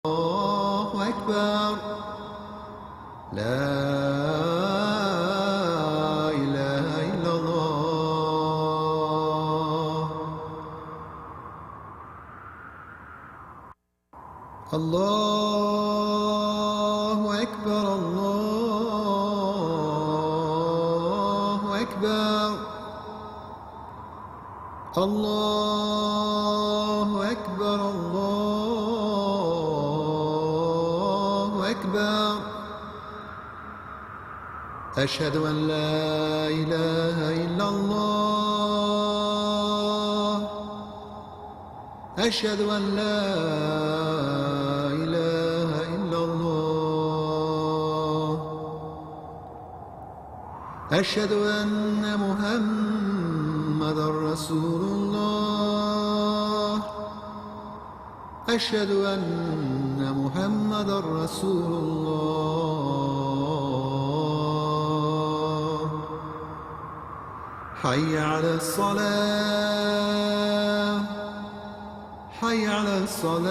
الله أكبر لا إله إلا الله الله أكبر الله أكبر الله أكبر الله أكبر أشهد أن لا إله إلا الله أشهد أن لا إله إلا الله أشهد أن محمد رسول الله أشهد أن محمد رسول الله حي على الصلاة حي على الصلاة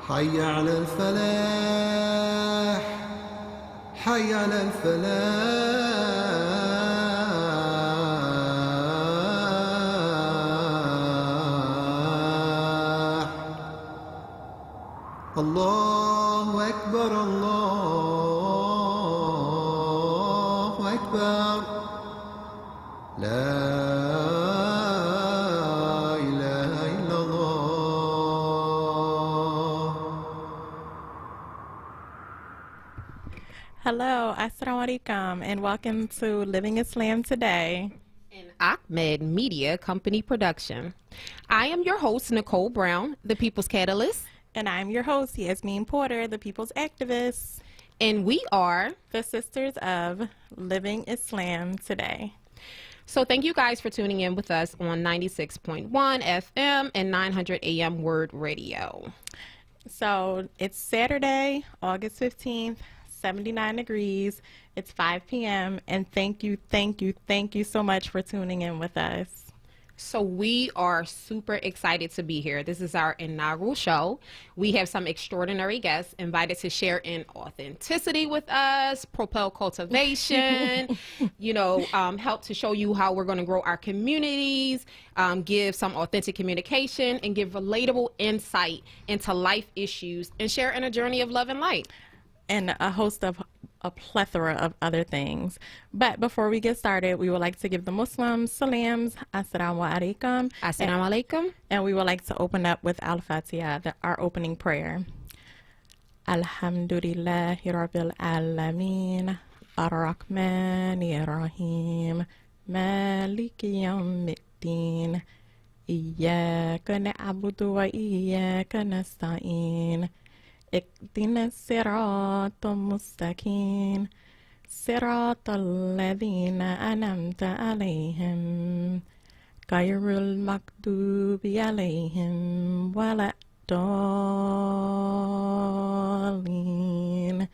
حي على الفلاح حي على الفلاح الله أكبر الله أكبر لا إله إلا الله. Hello, Assalamu alaikum, and welcome to Living Islam Today, An Ahmed Media Company production. I am your host, Nicole Brown, the People's Catalyst, and I'm your host, Yasmin Porter, the People's Activist, and we are the Sisters of Living Islam Today. So thank you guys for tuning in with us on 96.1 FM and 900 AM Word Radio. So it's Saturday, August 15th, 79 degrees. It's 5 p.m. and thank you so much for tuning in with us. So we are super excited to be here. This is our inaugural show. We have some extraordinary guests invited to share in authenticity with us, propel cultivation, help to show you how we're going to grow our communities, give some authentic communication, and give relatable insight into life issues, and share in a journey of love and light. And a host of a plethora of other things. But before we get started, we would like to give the Muslims salams, assalamu alaikum. Assalamu alaikum. And we would like to open up with Al-Fatiha, our opening prayer. Alhamdulillahi Rabbil Alameen, Ar-Rahmani Ar-Rahim, Maliki Yawmiddin, Iyyaka na'budu wa iyyaka nasta'in. اهدنا الصراط المستقيم صراط الذين أنعمت عليهم غير المغضوب عليهم ولا الضالين.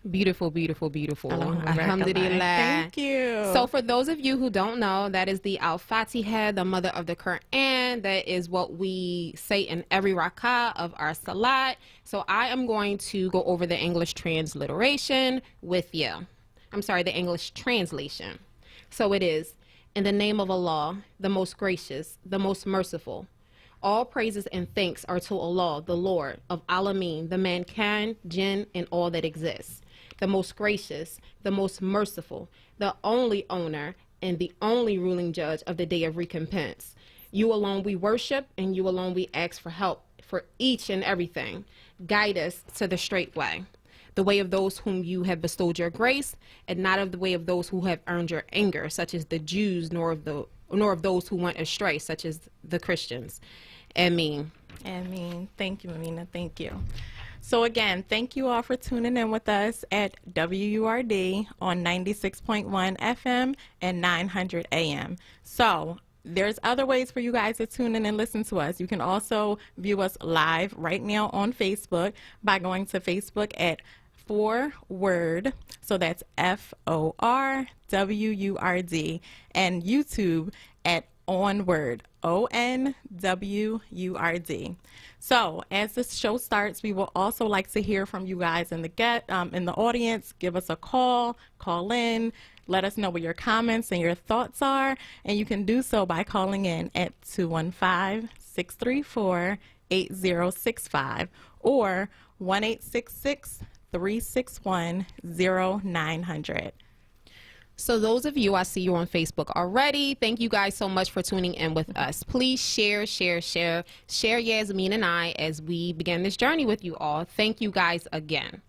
Beautiful, beautiful, beautiful. Alhamdulillah. Thank you. So for those of you who don't know, that is the Al-Fatiha, the mother of the Quran. That is what we say in every rak'ah of our salat. So I am going to go over the English transliteration with you. I'm sorry, the English translation. So it is, in the name of Allah, the most gracious, the most merciful. All praises and thanks are to Allah, the Lord of Alameen, the mankind, jinn, and all that exists. The most gracious, the most merciful, the only owner, and the only ruling judge of the day of recompense. You alone we worship, and you alone we ask for help for each and everything. Guide us to the straight way, the way of those whom you have bestowed your grace, and not of the way of those who have earned your anger, such as the Jews, nor of those who went astray, such as the Christians. Ameen. Ameen. Thank you, Amina. Thank you. So again, thank you all for tuning in with us at WURD on 96.1 FM and 900 AM. So there's other ways for you guys to tune in and listen to us. You can also view us live right now on Facebook by going to Facebook at onWURD, so that's FORWURD, and YouTube at onWURD, onWURD. So as this show starts, we will also like to hear from you guys in the audience. Give us a call in. Let us know what your comments and your thoughts are, and you can do so by calling in at 215-634-8065 or 1-866-361-0900. So those of you, I see you on Facebook already. Thank you guys so much for tuning in with us. Please share Yasmin and I as we begin this journey with you all. Thank you guys again.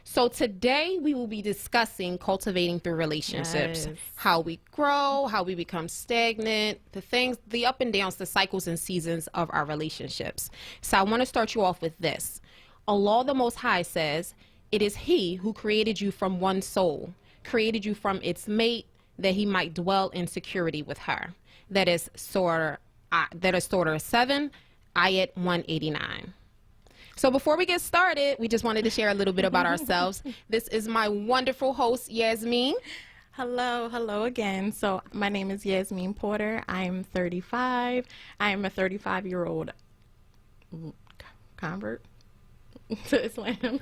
So today we will be discussing cultivating through relationships, Yes. how we grow, how we become stagnant, the up and downs, the cycles and seasons of our relationships. So I want to start you off with this. Allah the Most High says, "It is He who created you from one soul, created you from its mate, that He might dwell in security with her." That is Surah 7, Ayat 189. So before we get started, we just wanted to share a little bit about ourselves. This is my wonderful host, Yasmin. Hello again. So my name is Yasmin Porter. I am 35. I am a 35-year-old convert to Islam.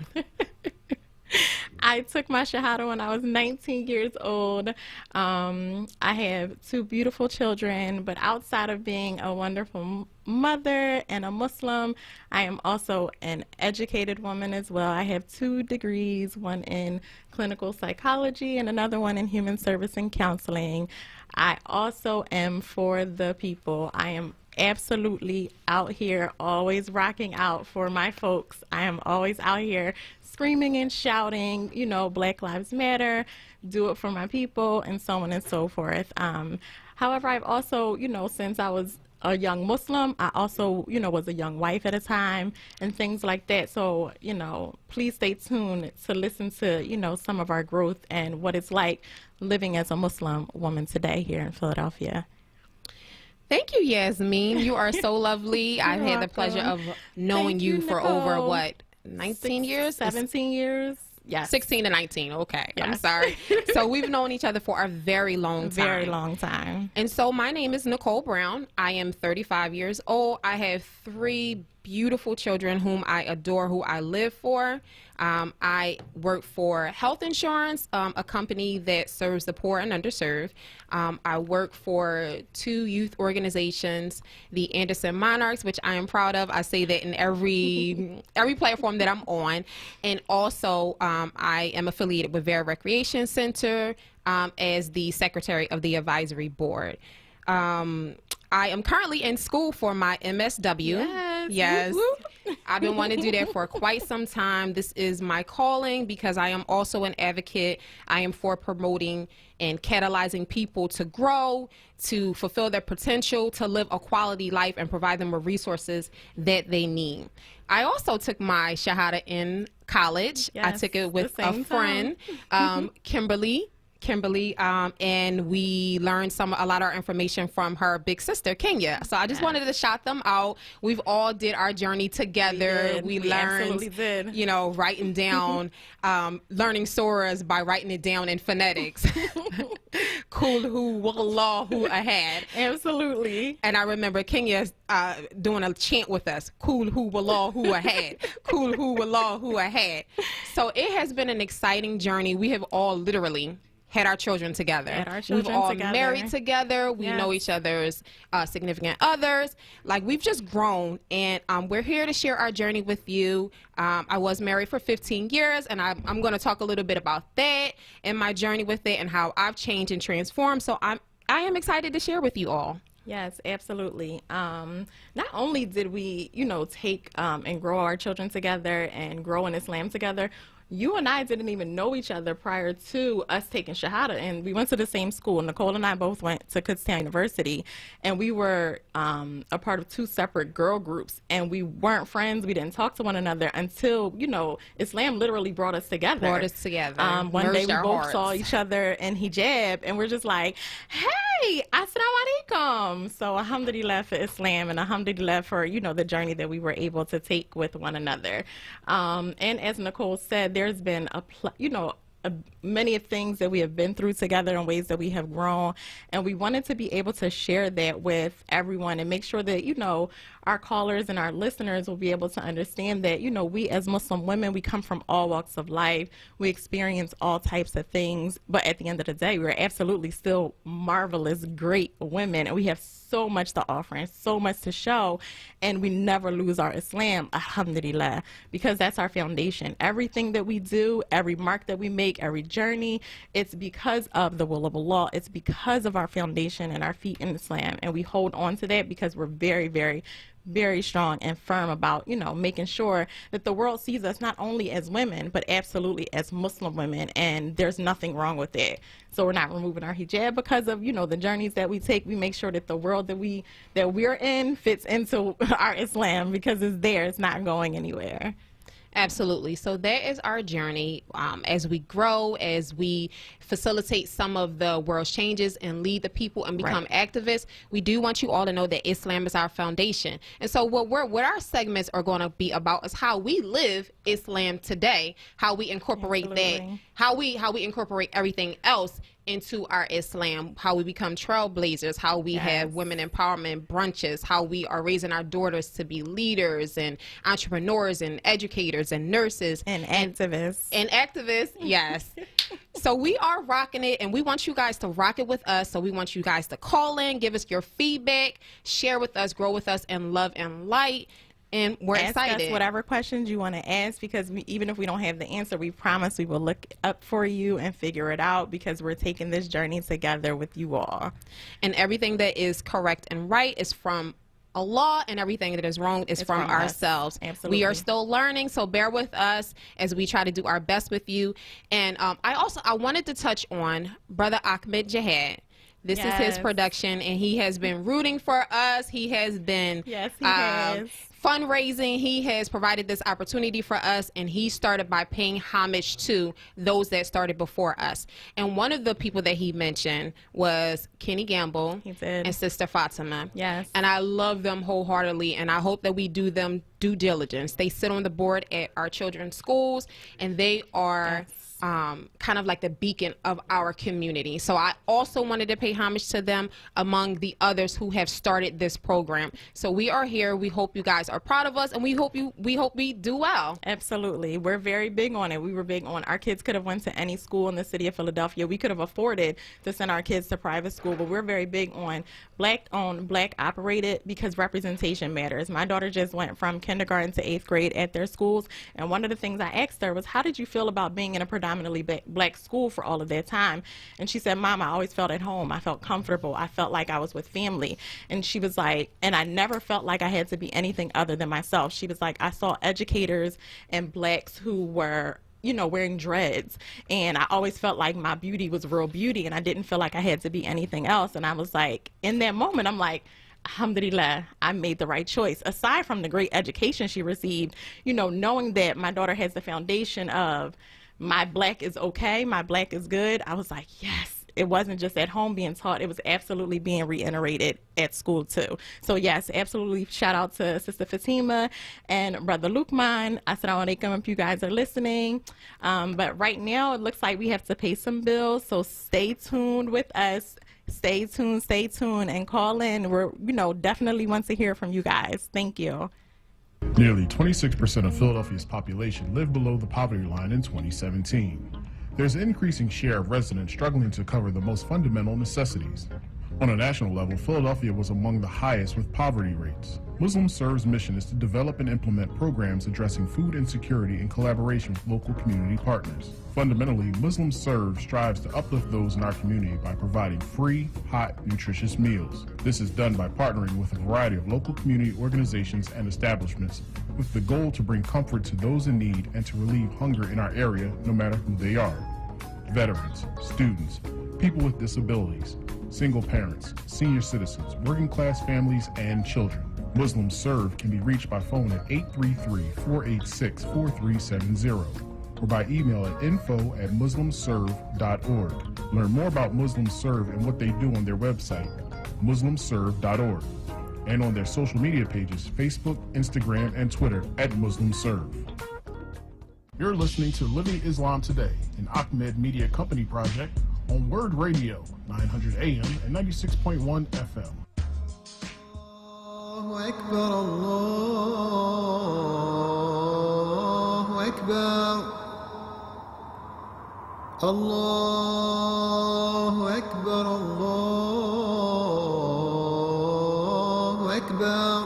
I took my Shahada when I was 19 years old. I have two beautiful children, but outside of being a wonderful mother and a Muslim, I am also an educated woman as well. I have 2 degrees, one in clinical psychology and another one in human service and counseling. I also am for the people. I am absolutely out here always rocking out for my folks. I am always out here screaming and shouting, Black Lives Matter, do it for my people, and so on and so forth. However, I've also, since I was a young Muslim, I also, was a young wife at a time and things like that. So, please stay tuned to listen to, some of our growth and what it's like living as a Muslim woman today here in Philadelphia. Thank you, Yasmin. You are so lovely. I've had the pleasure of knowing you for over, 19 years? 17 years? Yes. 16 to 19. Okay. Yes. I'm sorry. So we've known each other for a very long time. Very long time. And so my name is Nicole Brown. I am 35 years old. I have 3 beautiful children whom I adore, who I live for. I work for health insurance, a company that serves the poor and underserved. I work for 2 youth organizations, the Anderson Monarchs, which I am proud of. I say that in every platform that I'm on. And also, I am affiliated with Vera Recreation Center as the secretary of the advisory board. I am currently in school for my MSW. Yes. Whoop, whoop. I've been wanting to do that for quite some time. This is my calling because I am also an advocate. I am for promoting and catalyzing people to grow, to fulfill their potential, to live a quality life, and provide them with resources that they need. I also took my Shahada in college. Yes, I took it with the a same friend, Kimberly, and we learned a lot of our information from her big sister, Kenya. So I just wanted to shout them out. We've all did our journey together. We learned, absolutely did. Writing down, learning surahs by writing it down in phonetics. Kul hu wallahu ahad. Absolutely. And I remember Kenya doing a chant with us, Kul hu wallahu ahad, Kul hu wallahu ahad. So it has been an exciting journey. We have all literally had our children together. We've all married together. We know each other's significant others. Like, we've just grown, and we're here to share our journey with you. I was married for 15 years, and I'm going to talk a little bit about that and my journey with it and how I've changed and transformed. So I am excited to share with you all. Yes, absolutely. Not only did we, take and grow our children together and grow in Islam together, you and I didn't even know each other prior to us taking Shahada, and we went to the same school. Nicole and I both went to Kutztown University, and we were a part of 2 separate girl groups, and we weren't friends. We didn't talk to one another until, Islam literally brought us together. One day we both saw each other in hijab, and we're just like, hey, assalamu alaikum. So alhamdulillah for Islam, and alhamdulillah for, the journey that we were able to take with one another. And as Nicole said, there's been many things that we have been through together and ways that we have grown, and we wanted to be able to share that with everyone and make sure that, you know, our callers and our listeners will be able to understand that, you know, we as Muslim women, we come from all walks of life. We experience all types of things, but at the end of the day, we're absolutely still marvelous, great women, and we have so much to offer and so much to show, and we never lose our Islam, alhamdulillah, because that's our foundation. Everything that we do, every mark that we make, every journey, it's because of the will of Allah. It's because of our foundation and our feet in Islam, and we hold on to that because we're very, very, very strong and firm about, you know, making sure that the world sees us not only as women, but absolutely as Muslim women, and there's nothing wrong with that. So we're not removing our hijab because of, you know, the journeys that we take. We make sure that the world that we're in fits into our Islam, because it's there. It's not going anywhere. Absolutely. So that is our journey as we grow, as we facilitate some of the world's changes and lead the people and become activists. We do want you all to know that Islam is our foundation. And so what our segments are going to be about is how we live Islam today, how we incorporate that, how we incorporate everything else into our Islam, how we become trailblazers, how we have women empowerment brunches, how we are raising our daughters to be leaders and entrepreneurs and educators and nurses and activists. And activists, yes. So we are rocking it, and we want you guys to rock it with us. So we want you guys to call in, give us your feedback, share with us, grow with us in love and light. And we're excited. Ask us whatever questions you want to ask, because even if we don't have the answer, we promise we will look up for you and figure it out, because we're taking this journey together with you all. And everything that is correct and right is from Allah, and everything that is wrong is from ourselves. Absolutely. We are still learning, so bear with us as we try to do our best with you. And I wanted to touch on Brother Ahmed Jihad. This is his production, and he has been rooting for us. He has been fundraising. He has provided this opportunity for us, and he started by paying homage to those that started before us. And one of the people that he mentioned was Kenny Gamble and Sister Fatima. Yes. And I love them wholeheartedly, and I hope that we do them due diligence. They sit on the board at our children's schools, and they are kind of like the beacon of our community. So I also wanted to pay homage to them among the others who have started this program. So we are here. We hope you guys are proud of us, and we hope we do well. Absolutely. We're very big on it. We were big on our kids could have went to any school in the city of Philadelphia. We could have afforded to send our kids to private school, but we're very big on black owned, black operated, because representation matters. My daughter just went from kindergarten to 8th grade at their schools, and one of the things I asked her was, how did you feel about being in a predominantly black school for all of that time? And she said, Mom, I always felt at home. I felt comfortable. I felt like I was with family. And she was like, and I never felt like I had to be anything other than myself. She was like, I saw educators and blacks who were, you know, wearing dreads, and I always felt like my beauty was real beauty, and I didn't feel like I had to be anything else. And I was like, in that moment, I'm like, alhamdulillah, I made the right choice. Aside from the great education she received, you know, knowing that my daughter has the foundation of my black is okay, my black is good, I was like, yes. It wasn't just at home being taught, it was absolutely being reiterated at school too. So yes, absolutely, shout out to Sister Fatima and Brother Lukman. Assalamu alaikum if you guys are listening. But right now it looks like we have to pay some bills, so stay tuned with us. Stay tuned, and call in. We're, you know, definitely want to hear from you guys. Thank you. Nearly 26% of Philadelphia's population lived below the poverty line in 2017. There's an increasing share of residents struggling to cover the most fundamental necessities. On a national level, Philadelphia was among the highest with poverty rates. Muslim Serve's mission is to develop and implement programs addressing food insecurity in collaboration with local community partners. Fundamentally, Muslim Serve strives to uplift those in our community by providing free, hot, nutritious meals. This is done by partnering with a variety of local community organizations and establishments with the goal to bring comfort to those in need and to relieve hunger in our area, no matter who they are. Veterans, students, people with disabilities, single parents, senior citizens, working class families, and children. Muslim Serve can be reached by phone at 833-486-4370 or by email at info@muslimserve.org. Learn more about Muslim Serve and what they do on their website, muslimserve.org, and on their social media pages, Facebook, Instagram, and Twitter @Muslim Serve. You're listening to Living Islam Today, an Ahmed Media Company project on Word Radio, 900 AM and 96.1 FM. الله أكبر الله أكبر الله أكبر الله أكبر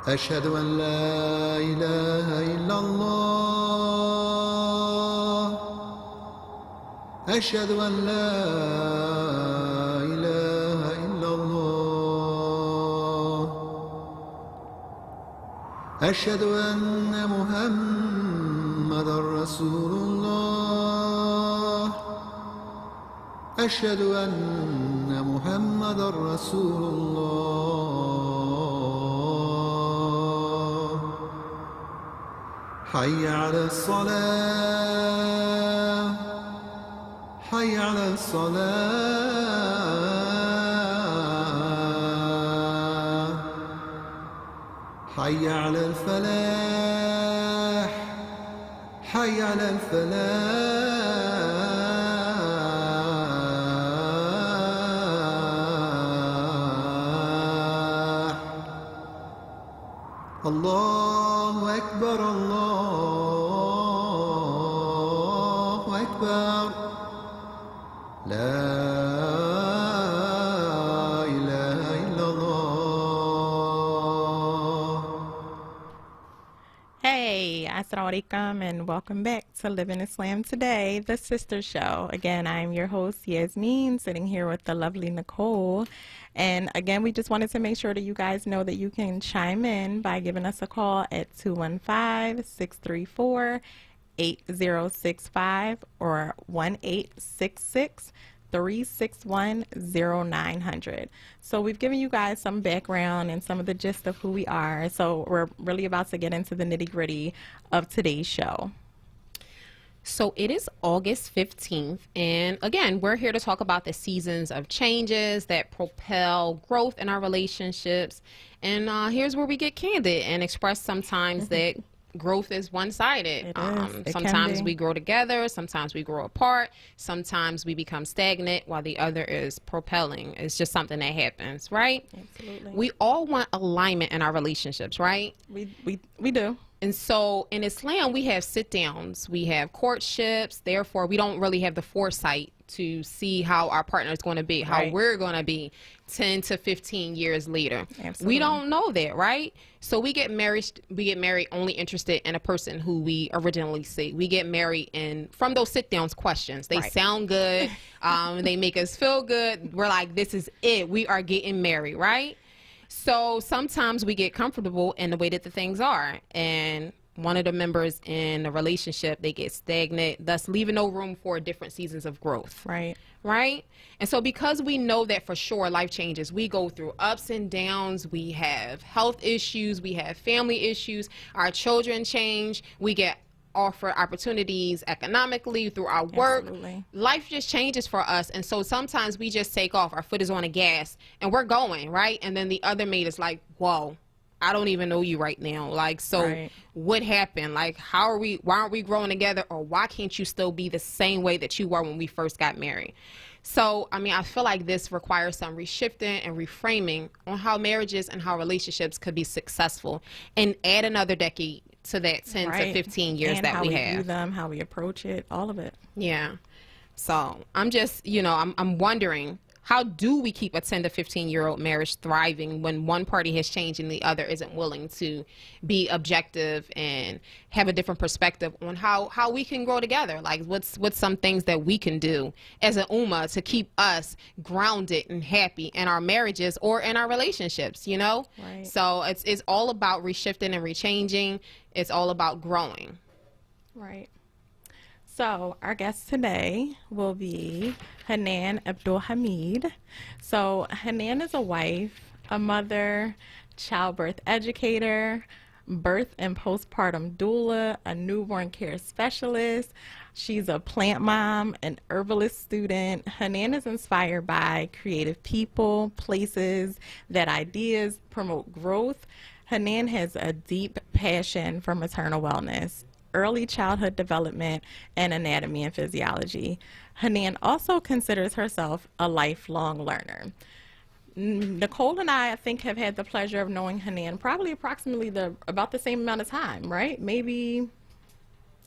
أشهد أن لا إله إلا الله أشهد أن لا إله إلا الله أشهد أن محمدا رسول الله أشهد أن محمدا رسول الله حي على الصلاة حي على الصلاة حي على الفلاح حي على الفلاح الله أكبر الله أكبر لا إله إلا الله. Hey, assalamu alaikum, and welcome back to Living Islam Today, the sister show. Again, I'm your host, Yasmin, sitting here with the lovely Nicole. And again, we just wanted to make sure that you guys know that you can chime in by giving us a call at 215-634-8065 or 1-866-361-0900. So we've given you guys some background and some of the gist of who we are. So we're really about to get into the nitty-gritty of today's show. So it is August 15th, and again, we're here to talk about the seasons of changes that propel growth in our relationships. And here's where we get candid and express sometimes that growth is one-sided. It is. It Sometimes can be. we grow together, sometimes we grow apart, sometimes we become stagnant while the other is propelling. It's just something that happens, right? Absolutely. We all want alignment in our relationships, right? We do. And so in Islam, we have sit downs, we have courtships. Therefore, we don't really have the foresight to see how our partner is going to be, how Right. we're going to be 10 to 15 years later. Absolutely. We don't know that, right? So we get married only interested in a person who we originally see. We get married from those sit downs questions. They Right. sound good. They make us feel good. We're like, this is it. We are getting married, right? So sometimes we get comfortable in the way that the things are, and one of the members in the relationship, they get stagnant, thus leaving no room for different seasons of growth. Right. Right? And so because we know that for sure life changes, we go through ups and downs, we have health issues, we have family issues, our children change, we get offer opportunities economically through our work. Absolutely. Life just changes for us, and so sometimes we just take off. Our foot is on the gas and we're going, right? And then the other mate is like, whoa, I don't even know you right now. Like, so Right. what happened? Like, why aren't we growing together? Or why can't you still be the same way that you were when we first got married? So, I mean, I feel like this requires some reshifting and reframing on how marriages and how relationships could be successful, and add another decade to that 10 Right. to 15 years and that how we view have. them, how we approach it, all of it. Yeah. So I'm just, I'm wondering, how do we keep a 10 to 15-year-old marriage thriving when one party has changed and the other isn't willing to be objective and have a different perspective on how we can grow together? Like, what's some things that we can do as an ummah to keep us grounded and happy in our marriages or in our relationships, Right. So it's all about reshifting and rechanging. It's all about growing. Right. So our guest today will be Hanan Abdul Hamid. So Hanan is a wife, a mother, childbirth educator, birth and postpartum doula, a newborn care specialist. She's a plant mom, an herbalist student. Hanan is inspired by creative people, places, that ideas promote growth. Hanan has a deep passion for maternal wellness, early childhood development, and anatomy and physiology. Hanan also considers herself a lifelong learner. Nicole and I think, have had the pleasure of knowing Hanan probably approximately about the same amount of time, right? Maybe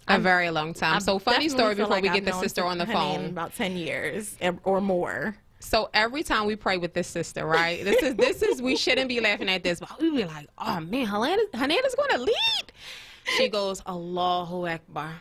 a very long time. So funny story before we get the sister on the phone. About 10 years or more. So every time we pray with this sister, right? This is we shouldn't be laughing at this, but we be like, oh man, Hanan is going to lead. She goes, Allahu Akbar.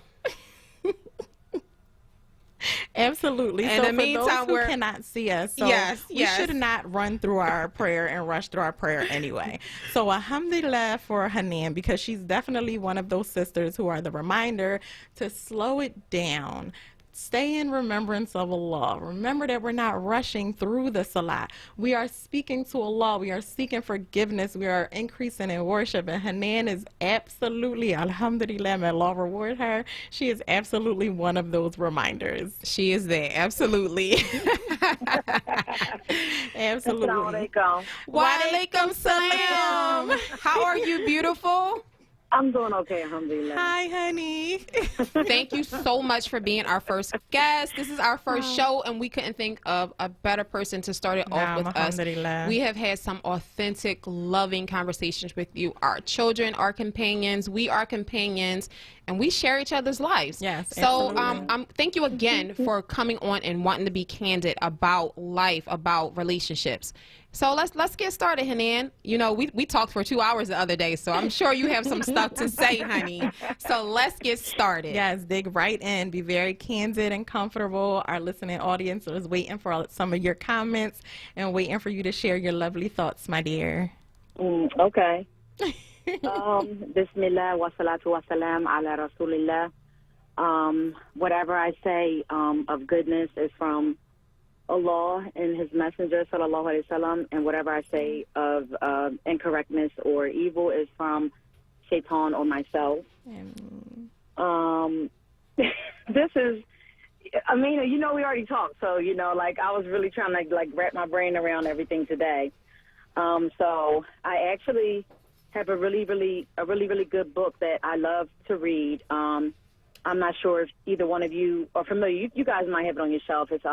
Absolutely. And so in the meantime, we cannot see us, so we should not run through our prayer and rush through our prayer anyway. So alhamdulillah for Hanan, because she's definitely one of those sisters who are the reminder to slow it down. Stay in remembrance of Allah. Remember that we're not rushing through the salat. We are speaking to Allah. We are seeking forgiveness. We are increasing in worship. And Hanan is absolutely, alhamdulillah, may Allah reward her. She is absolutely one of those reminders. She is there. Absolutely. Absolutely. Assalamu alaikum. Wa alaikum salam. How are you, beautiful? I'm doing okay, alhamdulillah. Hi, honey. Thank you so much for being our first guest. This is our first show, and we couldn't think of a better person to start it off with us. We have had some authentic, loving conversations with you. Our children are companions. We are companions, and we share each other's lives. Yes. So thank you again for coming on and wanting to be candid about life, about relationships. So let's get started, Hanan. You know, we talked for 2 hours the other day, so I'm sure you have some stuff to say, honey. So let's get started. Yes, dig right in. Be very candid and comfortable. Our listening audience is waiting for some of your comments and waiting for you to share your lovely thoughts, my dear. Okay. Bismillah wa salatu wa salam ala rasulillah. Whatever I say of goodness is from Allah and His Messenger, sallallahu alaihi wasallam, and whatever I say of incorrectness or evil is from Shaitan or myself. This is, I mean, you know, we already talked, so you know, like I was really trying to like wrap my brain around everything today. So I actually have a really good book that I love to read. I'm not sure if either one of you are familiar. You guys might have it on your shelf. It's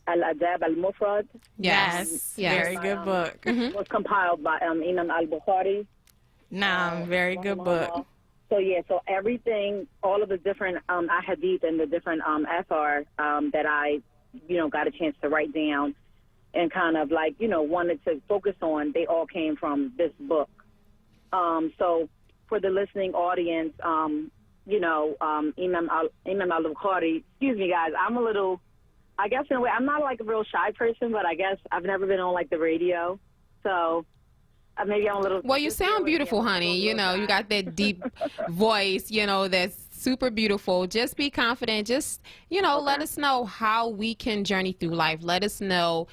Al-Adab al-Mufrad. Yes. Very good book. It was compiled by Imam al-Bukhari. Very good book. So yeah, so everything, all of the different ahadith and the different athar that I, you know, got a chance to write down and kind of like, you know, wanted to focus on, they all came from this book. So for the listening audience, you know, Imam al-Bukhari, excuse me guys, I'm a little, I guess in a way, I'm not like a real shy person, but I guess I've never been on like the radio. So maybe I'm a little. Well, you sound beautiful, honey. You know, you got that deep voice, you know, that's super beautiful. Just be confident. Just, you know, let us know how we can journey through life. Let us know,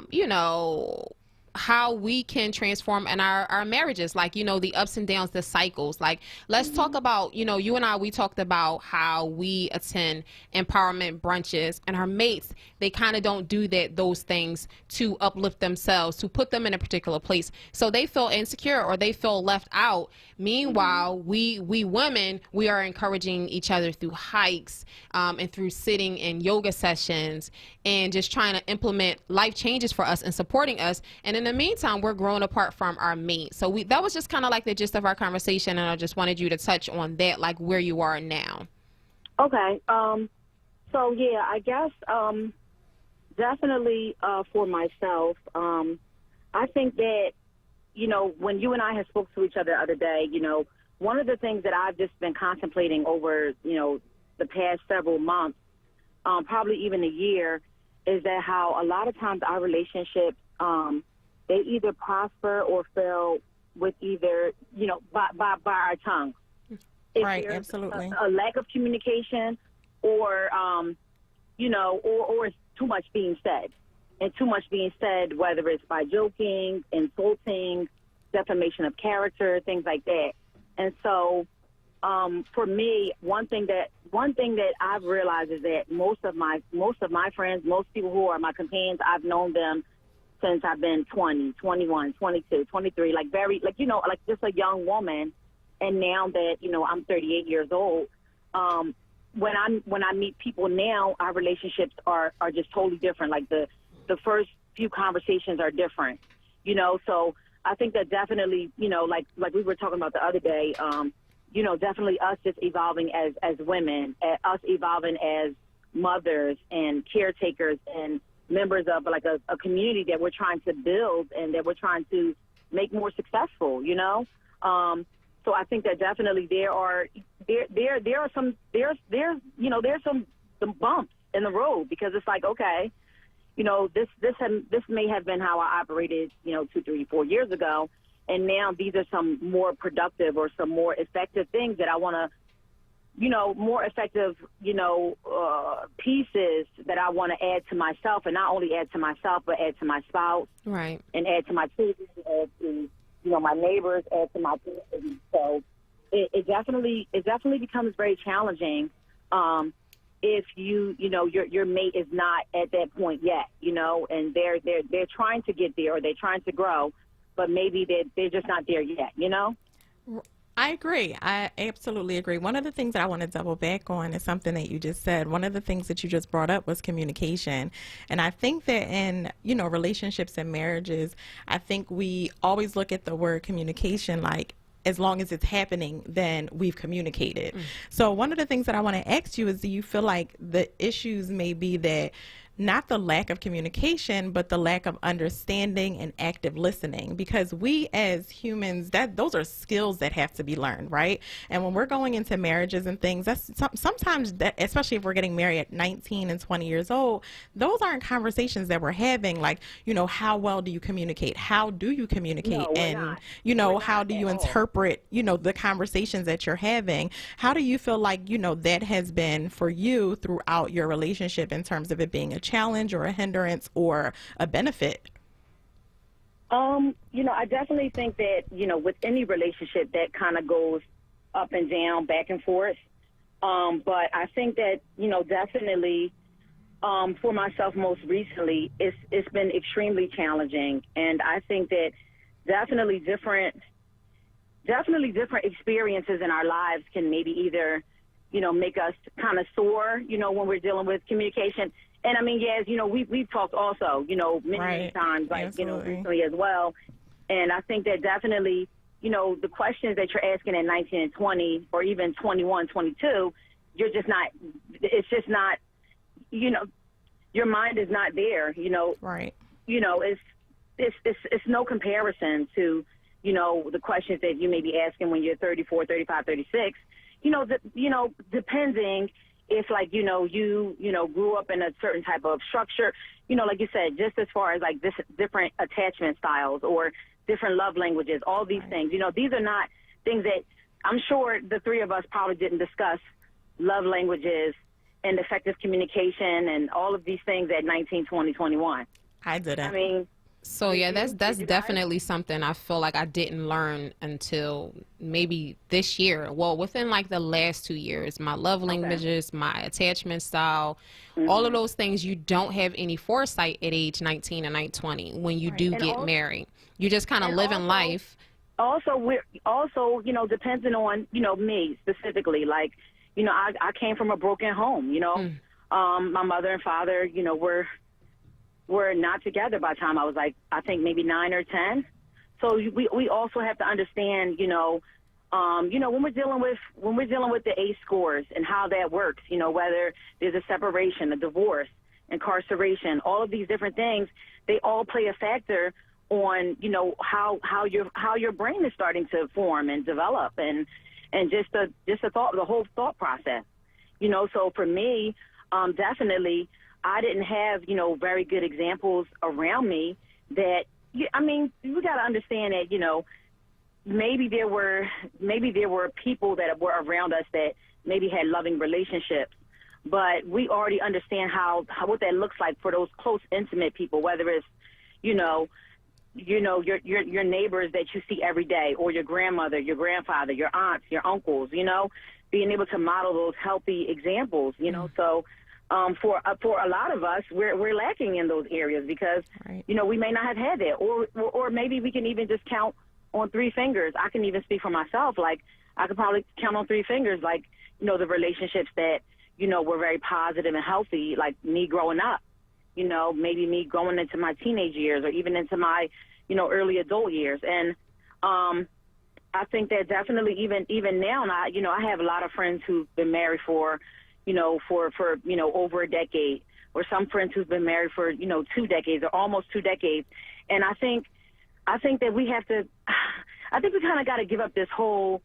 you know, how we can transform in our marriages, like, you know, the ups and downs, the cycles. Like, let's talk about, you know, you and I, we talked about how we attend empowerment brunches, and our mates, they kind of don't do those things to uplift themselves, to put them in a particular place. So they feel insecure or they feel left out. Meanwhile, we women, we are encouraging each other through hikes and through sitting in yoga sessions and just trying to implement life changes for us and supporting us. And in the meantime, we're growing apart from our mate. So that was just kind of like the gist of our conversation, and I just wanted you to touch on that, like where you are now. Okay. So yeah, I guess definitely for myself, I think that, you know, when you and I had spoke to each other the other day, you know, one of the things that I've just been contemplating over, you know, the past several months, probably even a year, is that how a lot of times our relationships, they either prosper or fail with either, you know, by our tongue. Right, absolutely. A lack of communication or, you know, or it's too much being said. And too much being said, whether it's by joking, insulting, defamation of character, things like that. And so, for me, one thing that I've realized is that most of my friends, most people who are my companions, I've known them since I've been 20, 21, 22, 23, like very, like, you know, like just a young woman. and now that, you know, I'm 38 years old, when I meet people now, our relationships are just totally different. Like the first few conversations are different, you know. So I think that definitely, you know, like we were talking about the other day, you know, definitely us just evolving as women, us evolving as mothers and caretakers and members of like a community that we're trying to build and that we're trying to make more successful, you know. So I think that definitely there are some bumps in the road, because it's like, okay, you know, this may have been how I operated, you know, 2, 3, 4 years ago, and now these are some more productive or some more effective things that I want to, you know, more effective, you know, pieces that I want to add to myself, and not only add to myself, but add to my spouse, Right. and add to my children, add to, you know, my neighbors, add to my community. So it definitely becomes very challenging if you know your mate is not at that point yet, you know, and they're trying to get there, or they're trying to grow, but maybe they're just not there yet, you know. I agree. I absolutely agree. One of the things that I want to double back on is something that you just said. One of the things that you just brought up was communication. And I think that in, you know, relationships and marriages, I think we always look at the word communication like, as long as it's happening, then we've communicated. So one of the things that I want to ask you is, do you feel like the issues may be that not the lack of communication, but the lack of understanding and active listening? Because we as humans, those are skills that have to be learned, right? And when we're going into marriages and things, that's sometimes that, especially if we're getting married at 19 and 20 years old, those aren't conversations that we're having. Like, you know, how well do you communicate? How do you communicate? No, we're and not. you know, We're how not do you at all. interpret, you know, the conversations that you're having? How do you feel like, you know, that has been for you throughout your relationship in terms of it being a challenge or a hindrance or a benefit? You know, I definitely think that, you know, with any relationship that kind of goes up and down, back and forth. But I think that, you know, definitely for myself most recently, it's been extremely challenging. And I think that definitely different experiences in our lives can maybe either, you know, make us kind of soar, you know, when we're dealing with communication. And I mean, yes, you know, we've talked also, you know, many times, like, Absolutely. you know, recently as well. And I think that definitely, you know, the questions that you're asking at 19 and 20, or even 21, 22, you're just not, it's just not, you know, your mind is not there, you know. Right. You know, it's no comparison to, you know, the questions that you may be asking when you're 34, 35, 36, you know, depending if, like, you know, you grew up in a certain type of structure, you know, like you said, just as far as like this different attachment styles or different love languages, all these things, you know, these are not things that I'm sure the three of us probably didn't discuss love languages and effective communication and all of these things at 19, 20, 21. I didn't. I mean, So yeah, that's did you guys? definitely something I feel like I didn't learn until maybe this year. Well, within like the last 2 years, my love languages, my attachment style, all of those things, you don't have any foresight at age 19 and 20 when you do And get also- married. You just kind of living also- life. we're also, you know, depending on, you know, me specifically, like, you know, I came from a broken home, you know. My mother and father, you know, were not together by the time I was like, I think maybe 9 or 10. So we also have to understand, you know, when we're dealing with the ACE scores and how that works, you know, whether there's a separation, a divorce, incarceration, all of these different things, they all play a factor on, you know, how your brain is starting to form and develop, and just the whole thought process, you know. So for me, definitely, I didn't have, you know, very good examples around me that, I mean, we got to understand that, you know, maybe there were people that were around us that maybe had loving relationships, but we already understand what that looks like for those close, intimate people, whether it's, you know, your neighbors that you see every day, or your grandmother, your grandfather, your aunts, your uncles, you know, being able to model those healthy examples, you know. So for a lot of us, we're lacking in those areas because, you know, we may not have had that, or maybe we can even just count on 3 fingers. I can even speak for myself. Like, I could probably count on 3 fingers, like, the relationships that, were very positive and healthy, like me growing up, maybe me going into my teenage years or even into my, early adult years. And I think that definitely even now, and I have a lot of friends who've been married for over a decade, or some friends who've been married for, 2 decades or almost 2 decades. And I think that we have to, I think we kind of got to give up this whole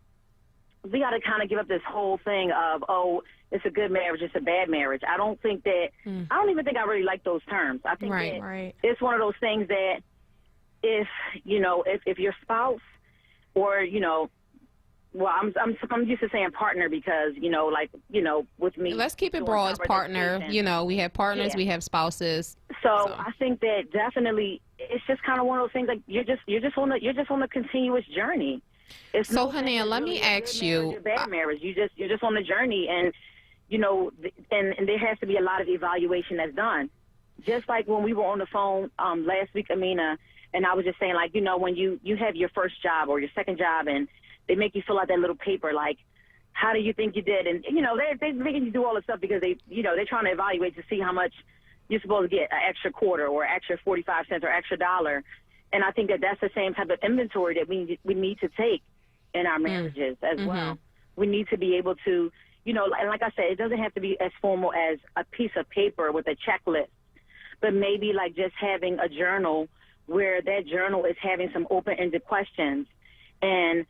thing of, oh, it's a good marriage, it's a bad marriage. I don't think that, I don't even think I really like those terms. I think that it's one of those things that if your spouse or, well, I'm used to saying partner because, with me. Let's keep it broad as partner. We have partners, we have spouses. So I think that definitely it's just kind of one of those things, like you're just on a continuous journey. So, Hanan, let me ask you. Bad marriage. You're just on the journey, and and there has to be a lot of evaluation that's done. Just like when we were on the phone last week, Amina, and I was just saying, like, when you have your first job or your second job, and they make you fill out that little paper, like, how do you think you did? And they're making you do all this stuff because they're trying to evaluate to see how much you're supposed to get, an extra quarter or extra 45 cents or extra $1. And I think that that's the same type of inventory that we need to take in our marriages as well. We need to be able to, and like I said, it doesn't have to be as formal as a piece of paper with a checklist, but maybe like just having a journal where that journal is having some open-ended questions, and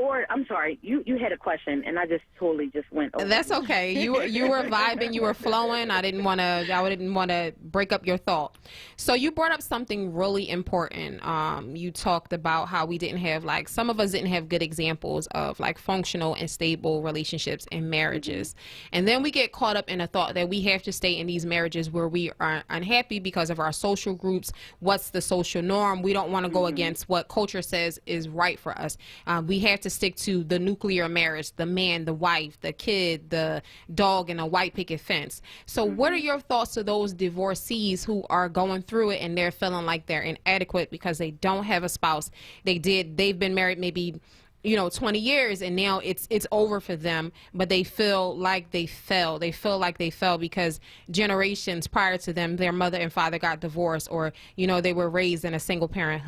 or I'm sorry, you had a question, and I just totally just went over. That's okay. You were vibing, you were flowing. I didn't want to break up your thought. So you brought up something really important. You talked about how we didn't have, like, some of us didn't have good examples of like functional and stable relationships and marriages. And then we get caught up in a thought that we have to stay in these marriages where we are unhappy because of our social groups. What's the social norm? We don't want to go against what culture says is right for us. We have to stick to the nuclear marriage, the man, the wife, the kid, the dog, and a white picket fence. So what are your thoughts to those divorcees who are going through it and they're feeling like they're inadequate because they don't have a spouse? They've been married maybe 20 years, and now it's over for them, but they feel like they fell. They feel like they fell because generations prior to them, their mother and father got divorced, or they were raised in a single parent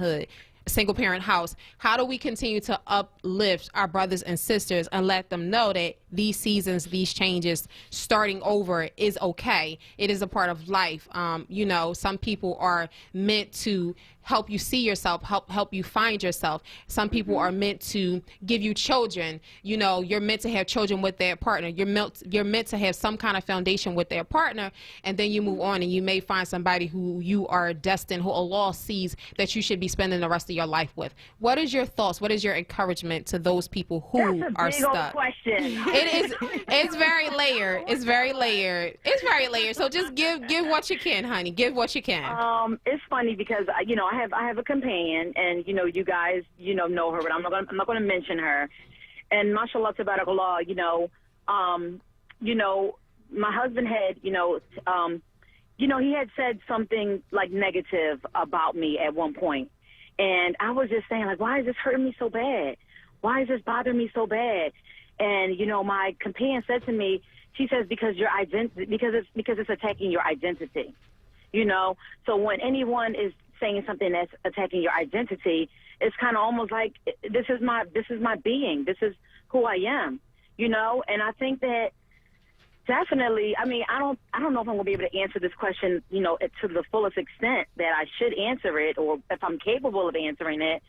house. How do we continue to uplift our brothers and sisters and let them know that these seasons, these changes, starting over is okay? It is a part of life. Some people are meant to help you see yourself, help you find yourself. Some people are meant to give you children. You're meant to have children with their partner. You're meant to have some kind of foundation with their partner, and then you move on and you may find somebody who you are destined, who Allah sees that you should be spending the rest of your life with. What is your thoughts? What is your encouragement to those people who are stuck? That's a big old question. It's very layered. It's very layered. So just give what you can, honey. Give what you can. It's funny because I have a companion, and you guys know her, but I'm not going to mention her. And mashallah tabarakallah, my husband had he had said something like negative about me at one point, and I was just saying, like, why is this hurting me so bad? Why is this bothering me so bad? And my companion said to me, she says, because it's attacking your identity. So when anyone is saying something that's attacking your identity, it's kind of almost like this is my being, this is who I am, And I think that definitely, I mean, I don't know if I'm gonna be able to answer this question, to the fullest extent that I should answer it, or if I'm capable of answering it.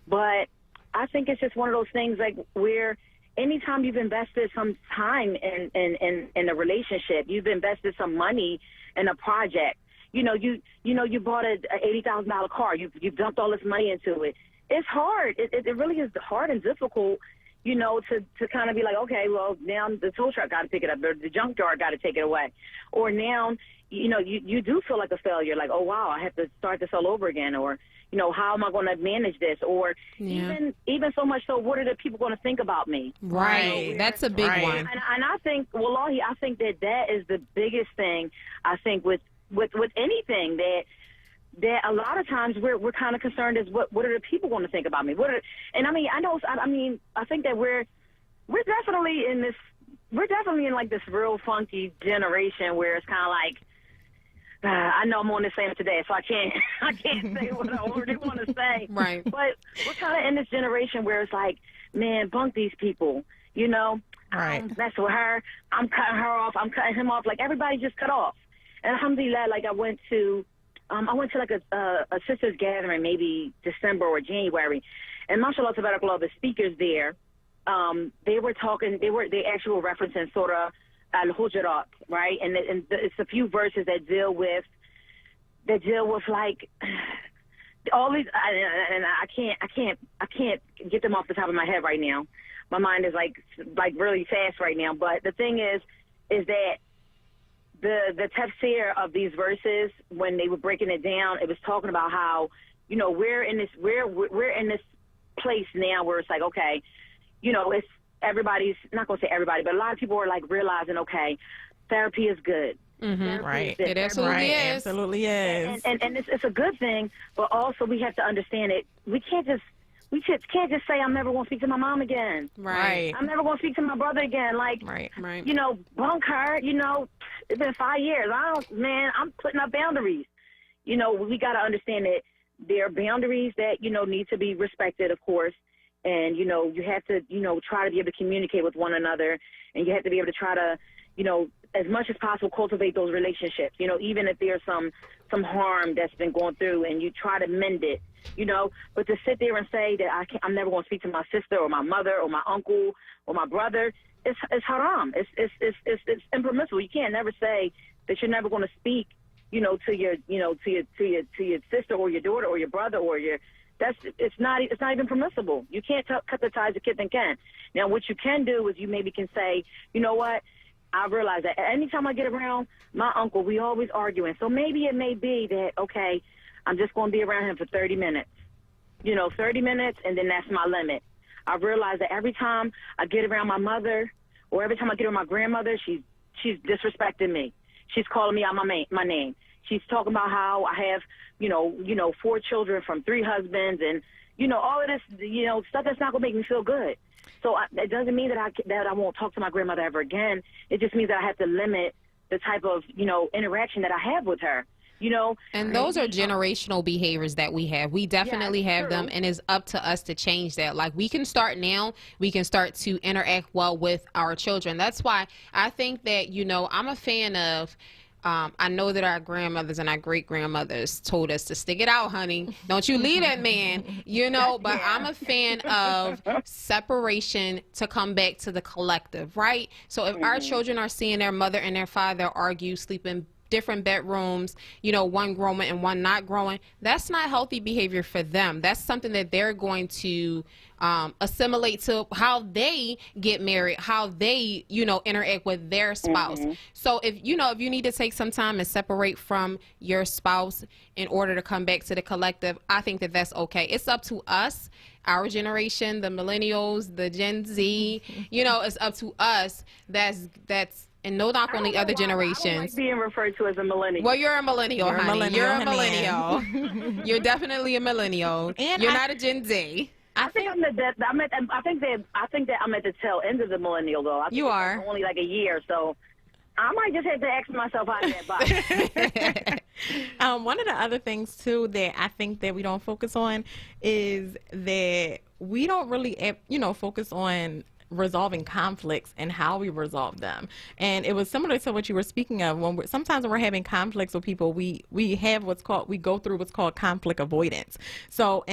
But I think it's just one of those things, like, where anytime you've invested some time in a relationship, you've invested some money in a project. You bought a $80,000 car. You've dumped all this money into it. It's hard. It really is hard and difficult, to kind of be like, okay, well, now the tow truck got to pick it up, or the junkyard got to take it away, or now you do feel like a failure, like, oh wow, I have to start this all over again, or how am I going to manage this, or even so much so, what are the people going to think about me? Right, that's a big one. And I think, wallahi, I think that is the biggest thing. I think with anything, that that a lot of times we're kind of concerned as what are the people going to think about me? And I mean, I think that we're definitely in like this real funky generation where it's kind of like, I know I'm on the same today, so I can't say what I already want to say. Right. But we're kind of in this generation where it's like, man, bunk these people, you know? Right. I'm messing with her. I'm cutting her off. I'm cutting him off. Like, everybody just cut off. And alhamdulillah, like, I went to like a sisters gathering, maybe December or January. And mashallah, tabarakallah, the speakers there, they were actually were referencing Surah Al-Hujurat, right? And it's a few verses that deal with like all these, and I can't get them off the top of my head right now. My mind is like really fast right now. But the thing is that the tafsir of these verses, when they were breaking it down, it was talking about how, you know, we're in this place now where it's like, okay, you know, it's everybody's, not going to say everybody, but a lot of people are like realizing, okay, therapy is good. Mm-hmm. Right. It absolutely is. Absolutely is. And it's a good thing, but also we have to understand it. We can't just say I'm never going to speak to my mom again. Right. I'm never going to speak to my brother again. Like, Right. you know, bunk her, you know, it's been 5 years. I'm putting up boundaries. You know, we got to understand that there are boundaries that, you know, need to be respected, of course. And, you know, you have to, you know, try to be able to communicate with one another. And you have to be able to try to, you know, as much as possible, cultivate those relationships. You know, even if there's some harm that's been going through, and you try to mend it, you know. But to sit there and say that I'm never going to speak to my sister or my mother or my uncle or my brother, it's haram. It's impermissible. You can't never say that you're never going to speak, you know, to your sister or your daughter or your brother or your. It's not even permissible. You can't cut the ties of kith and kin. Now, what you can do is you maybe can say, you know what? I realize that anytime I get around my uncle, we always arguing. So maybe it may be that, okay, I'm just going to be around him for 30 minutes. You know, 30 minutes, and then that's my limit. I realize that every time I get around my mother or every time I get around my grandmother, she's disrespecting me. She's calling me out my name. She's talking about how I have, you know, 4 children from 3 husbands, and, you know, all of this, you know, stuff that's not going to make me feel good. So it doesn't mean that I won't talk to my grandmother ever again. It just means that I have to limit the type of, you know, interaction that I have with her. You know, and those are generational behaviors that we have. We definitely have true. them, and it's up to us to change that. Like, we can start now. We can start to interact well with our children. That's why I think that, you know, I'm a fan of. I know that our grandmothers and our great grandmothers told us to stick it out, honey. Don't you leave that man, you know. But I'm a fan of separation to come back to the collective, right? So if our children are seeing their mother and their father argue, sleep in different bedrooms, you know, one growing and one not growing, that's not healthy behavior for them. That's something that they're going to assimilate to how they get married, how they, you know, interact with their spouse. So if you need to take some time and separate from your spouse in order to come back to the collective, I think that that's okay. It's up to us, our generation, the millennials, the Gen Z, you know, it's up to us. That's and no knock on the other generations. I don't like being referred to as a millennial. Well, you're a millennial, honey. You're a millennial. You're definitely a millennial. And you're not a Gen Z. I think that I'm at the tail end of the millennial, though. I think You are. only like a year, so I might just have to ask myself out of that box. One of the other things too that I think that we don't focus on is that we don't really, you know, focus on resolving conflicts and how we resolve them. And it was similar to what you were speaking of. Sometimes when we're having conflicts with people, we go through what's called conflict avoidance. So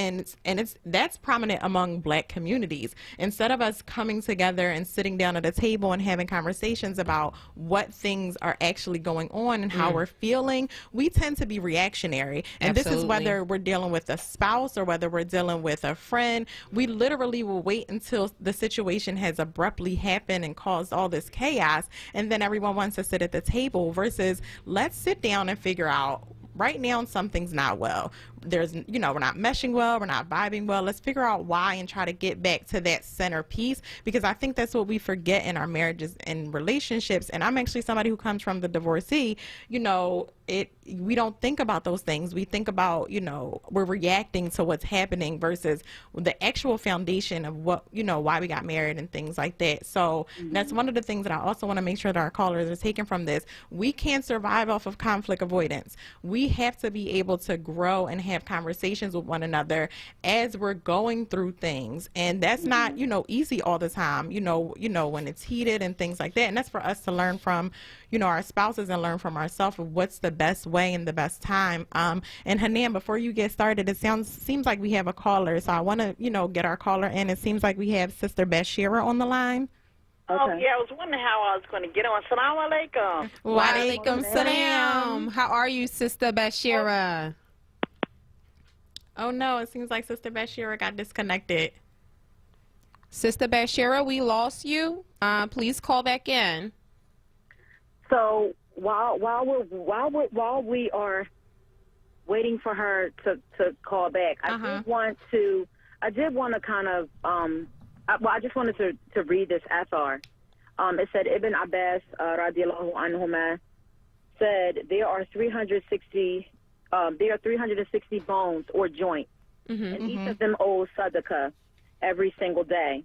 that's prominent among Black communities. Instead of us coming together and sitting down at a table and having conversations about what things are actually going on and how we're feeling, we tend to be reactionary. And This is whether we're dealing with a spouse or whether we're dealing with a friend. We literally will wait until the situation has abruptly happened and caused all this chaos, and then everyone wants to sit at the table, versus let's sit down and figure out right now something's not well. there's, we're not meshing well, we're not vibing well. Let's figure out why and try to get back to that centerpiece, because I think that's what we forget in our marriages and relationships. And I'm actually somebody who comes from the divorcee. We don't think about those things. We think about, we're reacting to what's happening versus the actual foundation of what, why we got married and things like that. So that's one of the things that I also want to make sure that our callers are taking from this. We can't survive off of conflict avoidance. We have to be able to grow and have conversations with one another as we're going through things. And that's not, easy all the time, when it's heated and things like that. And that's for us to learn from, our spouses and learn from ourselves of what's the best way and the best time. And Hanan, before you get started, it seems like we have a caller. So I want to, get our caller in. It seems like we have Sister Bashira on the line. Okay. Oh, yeah, I was wondering how I was going to get on. Assalamu alaikum. Wa alaikum salam. How are you, Sister Bashira? Oh, no, it seems like Sister Bashira got disconnected. Sister Bashira, we lost you. Please call back in. So while we are waiting for her to call back, I did want to kind of I just wanted to read this athar. It said Ibn Abbas radiallahu anhuma said there are 360 bones or joints, and each of them owes sadaqah every single day.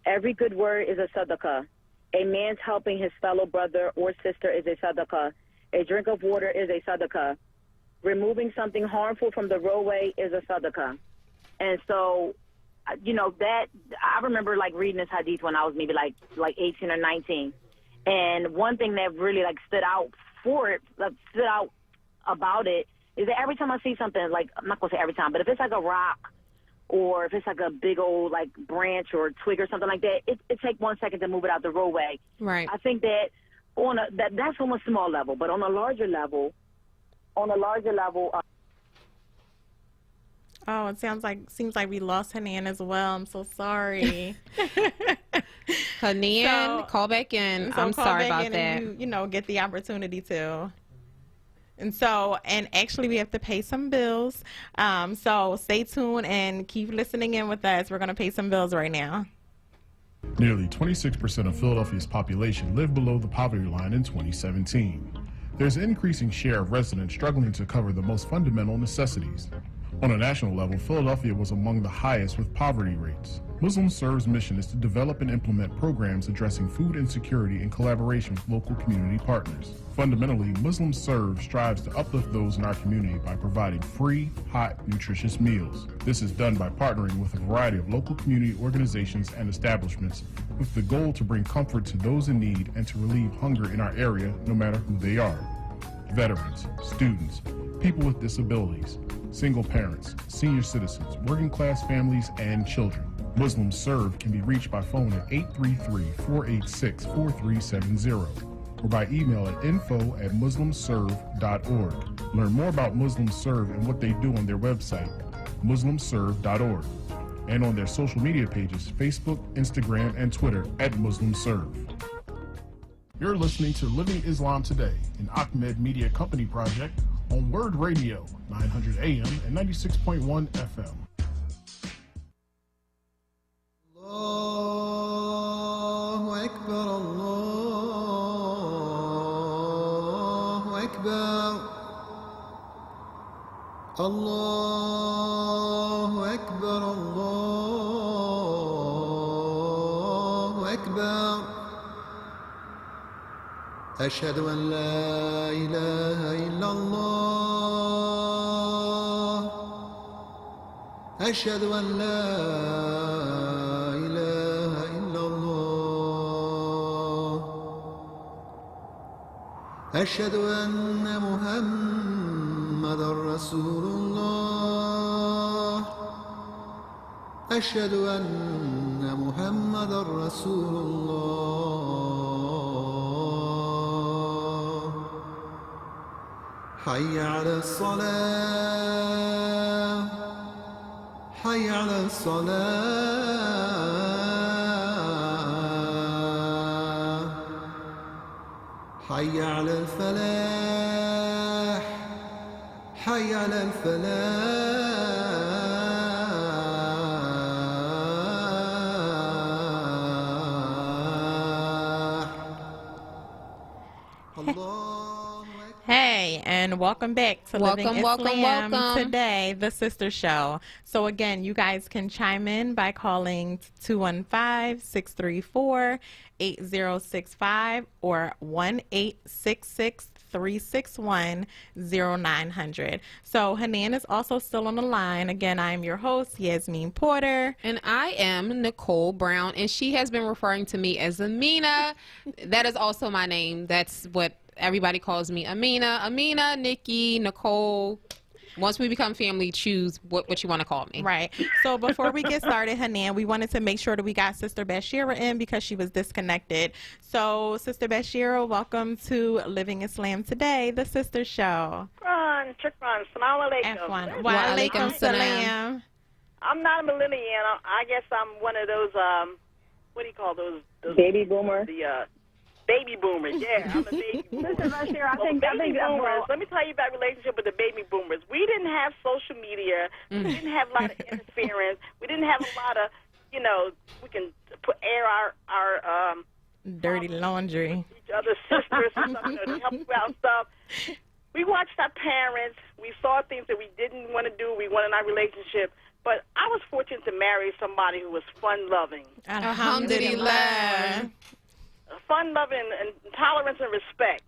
Every good word is a sadaqah. A man's helping his fellow brother or sister is a sadaqah. A drink of water is a sadaqah. Removing something harmful from the roadway is a sadaqah. And so, that I remember reading this hadith when I was maybe like 18 or 19. And one thing that really stood out about it is that every time I see something, I'm not going to say every time, but if it's like a rock or if it's like a big old branch or twig or something like that, it takes 1 second to move it out the roadway. Right. I think that that's on a small level, but on a larger level. Oh, it seems like we lost Hanan as well. I'm so sorry. Hanan, call back in. I'm sorry about that. And you get the opportunity to. And actually we have to pay some bills. So stay tuned and keep listening in with us. We're going to pay some bills right now. Nearly 26% of Philadelphia's population lived below the poverty line in 2017. There's an increasing share of residents struggling to cover the most fundamental necessities. On a national level, Philadelphia was among the highest with poverty rates. Muslim Serve's mission is to develop and implement programs addressing food insecurity in collaboration with local community partners. Fundamentally, Muslim Serve strives to uplift those in our community by providing free, hot, nutritious meals. This is done by partnering with a variety of local community organizations and establishments with the goal to bring comfort to those in need and to relieve hunger in our area, no matter who they are. Veterans, students, people with disabilities, single parents, senior citizens, working class families, and children. Muslim Serve can be reached by phone at 833-486-4370 or by email at info@muslimserve.org. Learn more about Muslim Serve and what they do on their website, muslimserve.org, and on their social media pages, Facebook, Instagram, and Twitter @Muslim Serve. You're listening to Living Islam Today, an Ahmed Media Company project on Word Radio, 900 AM and 96.1 FM. Allahu Akbar, Allahu Akbar, Allahu Akbar, Allahu Akbar. أشهد أن لا إله إلا الله أشهد أن لا إله إلا الله أشهد أن محمدا رسول الله أشهد أن محمدا رسول الله حي على الصلاة حي على الصلاة حي على الفلاح حي حي على الفلاح الله أكبر. Hey, and welcome back to Living Welcome, Islam welcome. Today, the Sister Show. So again, you guys can chime in by calling 215-634-8065 or 1-866-361-0900. So Hanan is also still on the line. Again, I'm your host, Yasmin Porter. And I am Nicole Brown, and she has been referring to me as Amina. That is also my name. That's what everybody calls me, Amina. Amina, Nikki, Nicole. Once we become family, choose what you want to call me. Right. So before we get started, Hanan, we wanted to make sure that we got Sister Bashira in because she was disconnected. So, Sister Bashira, welcome to Living Islam Today, the Sister Show. Shukran. Salaam alaikum. F1. Wa Wa alaikum alaikum salam. I'm not a millennial. I guess I'm one of those, what do you call those Baby boomer. The baby boomers. Yeah, I'm a baby boomer. Listen, Bashir, I Well, think baby boomers, well, let me tell you about relationship with the baby boomers. We didn't have social media. We didn't have a lot of interference. We didn't have a lot of, we can air our Dirty laundry. each other's sisters and stuff, to help you out and stuff. We watched our parents. We saw things that we didn't want to do. We wanted our relationship. But I was fortunate to marry somebody who was fun-loving. Alhamdulillah. Fun-loving and tolerance and respect.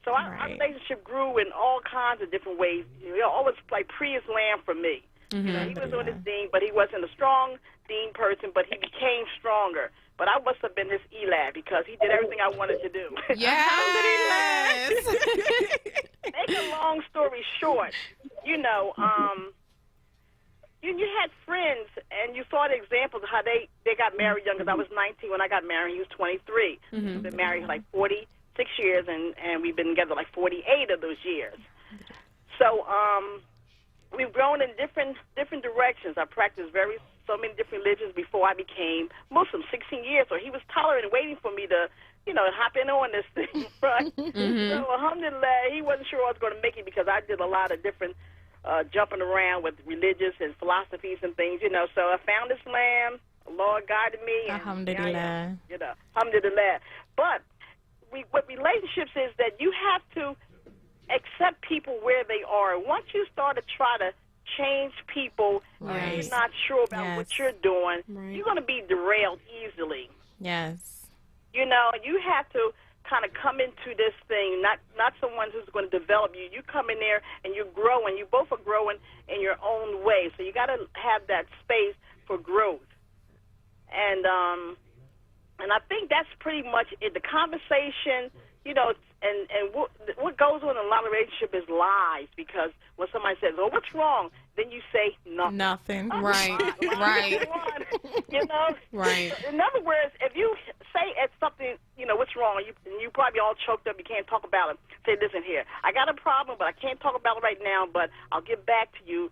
So our Right. relationship grew in all kinds of different ways. Always like pre-Islam for me. He was on his deen, but he wasn't a strong deen person, but he became stronger. But I must have been his Elab because he did everything I wanted to do. Yes. Make a long story short, you had friends and you saw the examples of how they got married young. Because I was 19 when I got married. He was 23. We've been married like 46 years, and we've been together like 48 of those years. So we've grown in different directions. I practiced so many different religions before I became Muslim. 16 years, so he was tolerant and waiting for me to, hop in on this thing, right? So alhamdulillah, he wasn't sure I was going to make it because I did a lot of different jumping around with religious and philosophies and things, So I found Islam. The Lord guided me. And Alhamdulillah. Alhamdulillah. But what relationships is that you have to accept people where they are. Once you start to try to change people, Right. you're not sure about what you're doing, Right. you're going to be derailed easily. Yes. You have to kind of come into this thing, not someone who's going to develop you. You come in there and you're growing. You both are growing in your own way. So you got to have that space for growth. And I think that's pretty much it. The conversation, and what goes on in a lot of relationships is lies, because when somebody says, "Oh, what's wrong?" then you say nothing. Nothing. Right. Right. Right. In other words, if you say at something, what's wrong, and you probably all choked up, you can't talk about it. Say, listen here, I got a problem, but I can't talk about it right now, but I'll get back to you,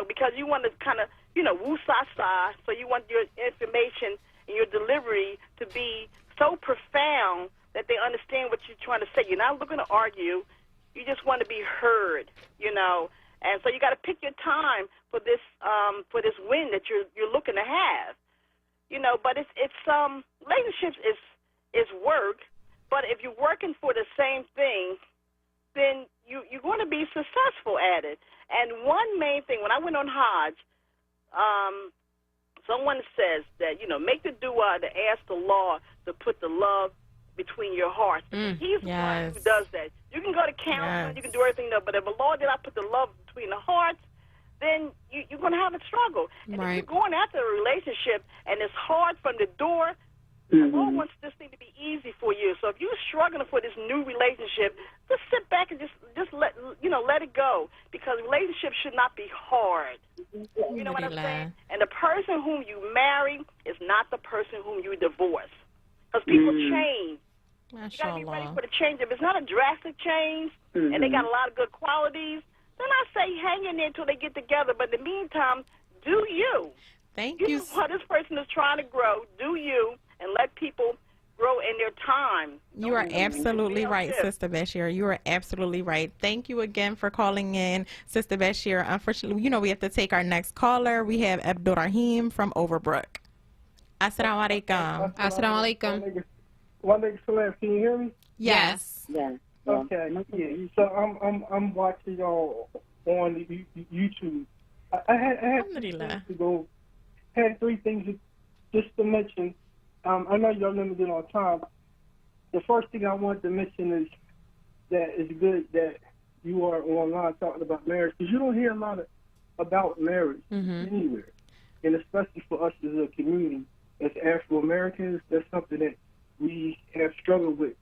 because you want to kind of, woo-sa-sa, so you want your information and your delivery to be so profound that they understand what you're trying to say. You're not looking to argue. You just want to be heard, And so you got to pick your time for this win that you're looking to have, But it's relationships is work. But if you're working for the same thing, then you're going to be successful at it. And one main thing, when I went on Hajj, someone says that make the dua to ask the Lord to put the love between your hearts. He's the one who does that. You can go to counseling, you can do everything, but if the Lord did not put the love between the hearts, then you're going to have a struggle. And if you're going after a relationship and it's hard from the door, the Lord wants this thing to be easy for you. So if you're struggling for this new relationship, just sit back and just let it go, because relationships should not be hard. You know what I'm saying? And the person whom you marry is not the person whom you divorce, because people change. You got to be ready for the change. If it's not a drastic change and they got a lot of good qualities, then I say hang in there until they get together. But in the meantime, do you. Thank you. Know what this person is trying to grow. Do you, and let people grow in their time. You are absolutely right, Sister Bashir. You are absolutely right. Thank you again for calling in, Sister Bashir. Unfortunately, we have to take our next caller. We have Abdurrahim from Overbrook. Assalamu alaikum. Assalamu alaikum. Can you hear me? Yes. Yeah. Okay. Yeah. So I'm watching y'all on YouTube. I had to go. Had three things just to mention. I know you're limited on time. The first thing I want to mention is that it's good that you are online talking about marriage, because you don't hear a lot about marriage anywhere, and especially for us as a community, as Afro-Americans, that's something that we have struggled with.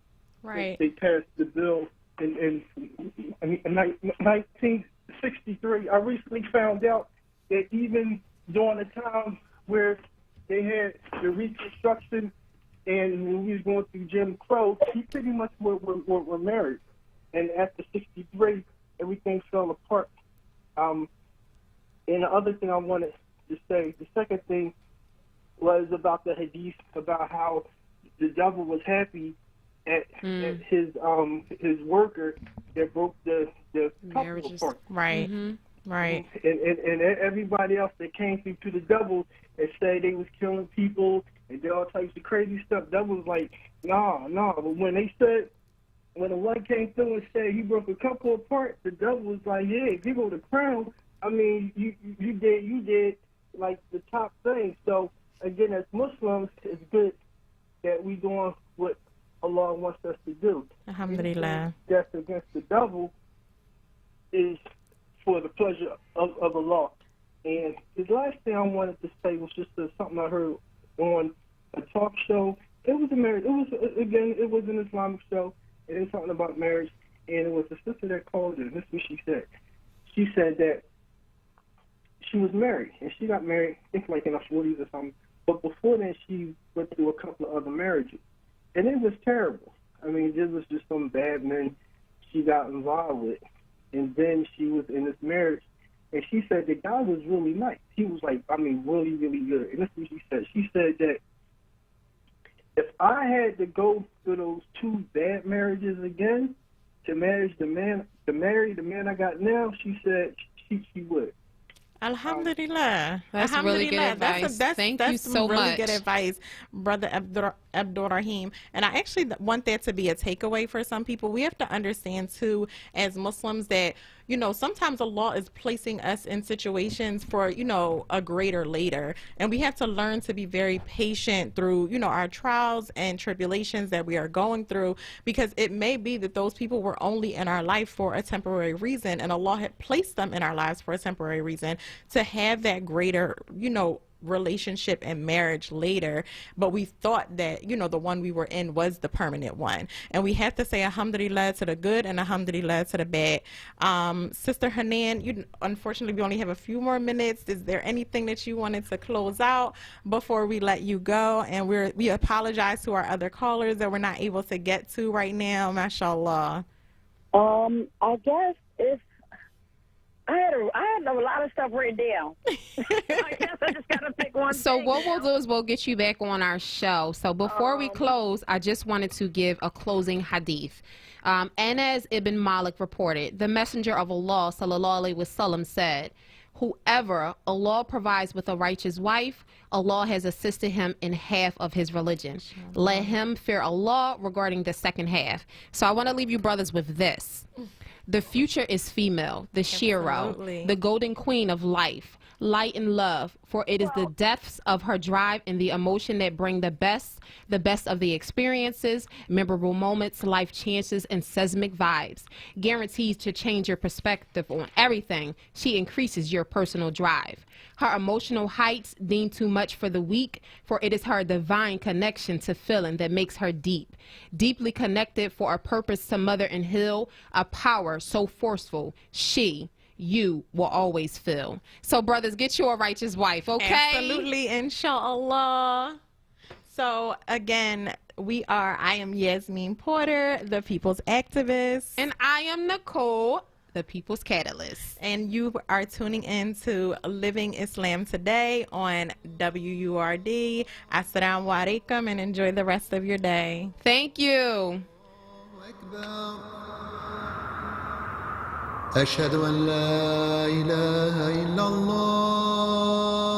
Right. They passed the bill in 1963. I recently found out that even during the time where they had the Reconstruction and when we was going through Jim Crow, he pretty much were married. And after 63, everything fell apart. And the other thing I wanted to say, the second thing was about the hadith, about how the devil was happy at his worker that broke the couple apart. Right. Right. And everybody else that came through to the devil and said they was killing people and did all types of crazy stuff, that was like, nah. But when the one came through and said he broke a couple apart, the devil was like, yeah, if you go to crown, I mean, you did like the top thing. So again, as Muslims, it's good that we doing what Allah wants us to do. Alhamdulillah. That's against the devil is for the pleasure of Allah. And the last thing I wanted to say was just something I heard on a talk show. It was a marriage. It was an Islamic show. It was something about marriage, and it was a sister that called in. This is what she said. She said that she was married, and she got married, I think like in her 40s or something. But before then, she went through a couple of other marriages, and it was terrible. I mean, there was just some bad men she got involved with. And then she was in this marriage, and she said the guy was really nice. He was like, I mean, really, really good. And this is what she said. She said that if I had to go through those two bad marriages again to marry the man I got now, she said she would. Alhamdulillah. That's really good advice. Thank you so much. That's really good advice, Brother Abdurrahim. And I actually want that to be a takeaway for some people. We have to understand, too, as Muslims, that, sometimes Allah is placing us in situations for, a greater later. And we have to learn to be very patient through, our trials and tribulations that we are going through, because it may be that those people were only in our life for a temporary reason, and Allah had placed them in our lives for a temporary reason to have that greater, relationship and marriage later. But we thought that, the one we were in was the permanent one. And we have to say alhamdulillah to the good and alhamdulillah to the bad. Sister Hanan, unfortunately, we only have a few more minutes. Is there anything that you wanted to close out before we let you go? And we apologize to our other callers that we're not able to get to right now. MashaAllah. I guess if I had a lot of stuff written down. I guess I just got to pick one. So what now. we'll do is we'll get you back on our show. So before we close, I just wanted to give a closing hadith. Anas ibn Malik reported, the Messenger of Allah sallallahu alaihi wasallam said, whoever Allah provides with a righteous wife, Allah has assisted him in half of his religion. Let him fear Allah regarding the second half. So I want to leave you brothers with this. The future is female, the Shiro, the golden queen of life, light and love, for it is the depths of her drive and the emotion that bring the best of the experiences, memorable moments, life chances, and seismic vibes. Guarantees to change your perspective on everything. She increases your personal drive. Her emotional heights deem too much for the weak, for it is her divine connection to feeling that makes her deeply connected for a purpose to mother and heal, a power so forceful, you will always feel. So brothers, get you a righteous wife, okay? Absolutely, inshallah. So again, I am Yasmin Porter, the People's Activist. And I am Nicole, the People's Catalyst. And you are tuning in to Living Islam Today on WURD. Assalamu alaikum, and enjoy the rest of your day. Thank you. أشهد أن لا إله إلا الله